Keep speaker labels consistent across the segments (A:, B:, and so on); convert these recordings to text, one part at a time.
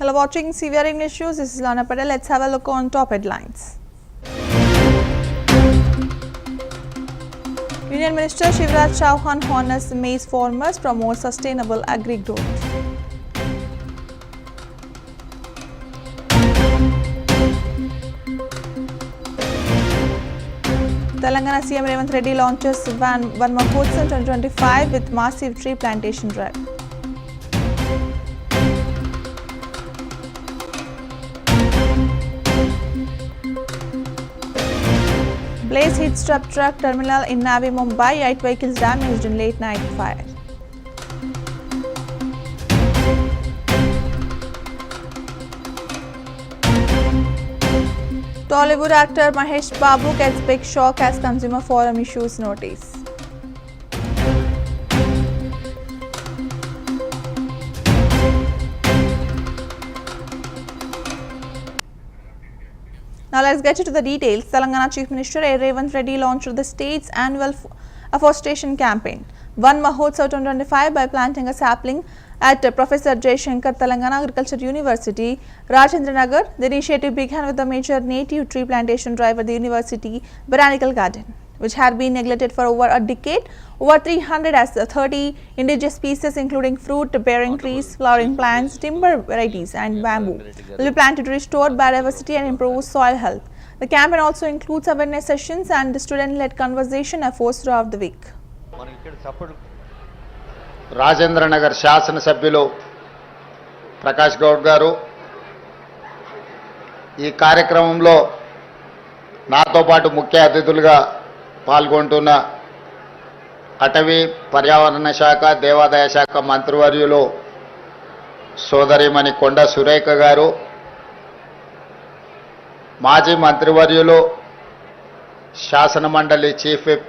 A: Hello, watching CVR English News. This is Lana Patel. Let's have a look on top headlines. Union Minister Shivraj Chauhan honors maize farmers, promotes sustainable agri-growth. Telangana CM Revanth Reddy launches Van Mahotsav 2025 with massive tree plantation drive. Blaze hits truck terminal in Navi Mumbai. 8 vehicles damaged in late night fire. Tollywood actor Mahesh Babu gets big shock as Consumer Forum issues notice. Now let's get into the details. Telangana Chief Minister Revanth Reddy launched the state's annual afforestation campaign, Van Mahotsav 2025, by planting a sapling at Professor Jay Shankar Telangana Agriculture University, Rajendra Nagar. The initiative began with a major native tree plantation drive at the university botanical garden, which had been neglected for over a decade. Over 300 as 30 indigenous species, including fruit-bearing trees, flowering plants, timber varieties, and bamboo, will be planted to restore biodiversity and improve soil health. The campaign also includes awareness sessions and student-led conversation efforts throughout the week.
B: Rajendra Nagar Shasana Sabhyulu Prakash Gaud garu ఈ కార్యక్రమంలో నాతో పాటు ముఖ్య అతిథులుగా పాల్గొంటున్న అటవీ పర్యావరణ శాఖ దేవాదాయ శాఖ మంత్రివర్యులు సోదరిమణి కొండ సురేఖ గారు, మాజీ మంత్రివర్యులు శాసన మండలి చీఫ్ విప్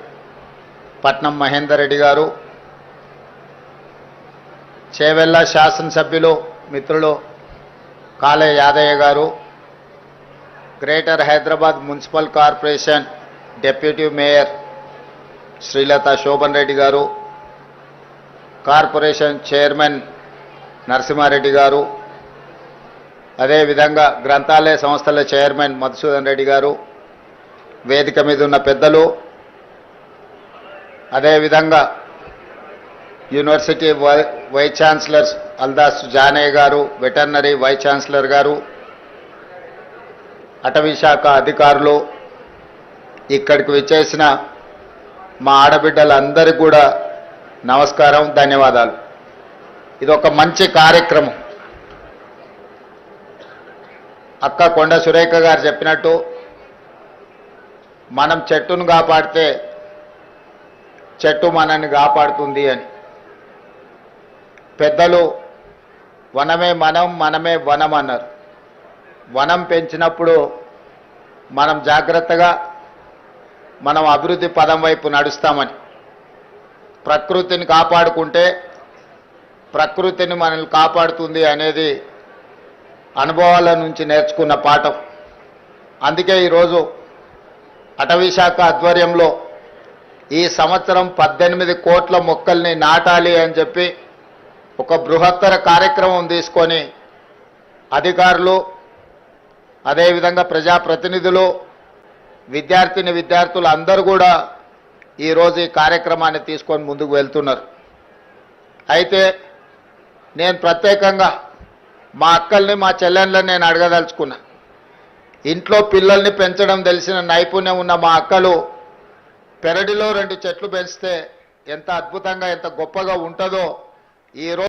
B: పట్నం మహేందర్ రెడ్డి గారు, చేవెళ్ళ శాసనసభ్యులు మిత్రులు కాలే యాదయ్య గారు, greater Hyderabad municipal corporation deputy mayor Srilatha Shobhan Reddy గారు, కార్పొరేషన్ చైర్మన్ నరసింహారెడ్డి గారు, అదేవిధంగా గ్రంథాలయ సంస్థల చైర్మన్ మధుసూదన్ రెడ్డి గారు, వేదిక మీద ఉన్న పెద్దలు, అదేవిధంగా university vice chancellor Aldas Janaiah గారు, వెటర్నరీ వైస్ ఛాన్సలర్ గారు, అటవీ శాఖ అధికారులు, ఇక్కడికి విచ్చేసిన మా ఆడబిడ్డలందరికీ కూడా నమస్కారం, ధన్యవాదాలు. ఇది ఒక మంచి కార్యక్రమం. అక్క కొండ సురేఖ గారు చెప్పినట్టు మనం చెట్టును కాపాడితే చెట్టు మనల్ని కాపాడుతుంది అని. పెద్దలు వనమే మనం, మనమే వనం అన్నారు. వనం పెంచినప్పుడు మనం జాగ్రత్తగా మనం అభివృద్ధి పదం వైపు నడుస్తామని. ప్రకృతిని కాపాడుకుంటే ప్రకృతిని మనల్ని కాపాడుతుంది అనేది అనుభవాల నుంచి నేర్చుకున్న పాఠం. అందుకే ఈరోజు అటవీ శాఖ ఆధ్వర్యంలో ఈ సంవత్సరం 18 కోట్ల మొక్కల్ని నాటాలి అని చెప్పి ఒక బృహత్తర కార్యక్రమం తీసుకొని అధికారులు, అదేవిధంగా ప్రజాప్రతినిధులు, విద్యార్థులు అందరూ కూడా ఈరోజు ఈ కార్యక్రమాన్ని తీసుకొని ముందుకు వెళ్తున్నారు. అయితే నేను ప్రత్యేకంగా మా అక్కల్ని, మా చెల్లెళ్ళని నేను అడగదలుచుకున్నా. ఇంట్లో పిల్లల్ని పెంచడం తెలిసిన నైపుణ్యం ఉన్న మా అక్కలు పెరడిలో 2 చెట్లు పెంచితే ఎంత అద్భుతంగా, ఎంత గొప్పగా ఉంటుందో ఈరోజు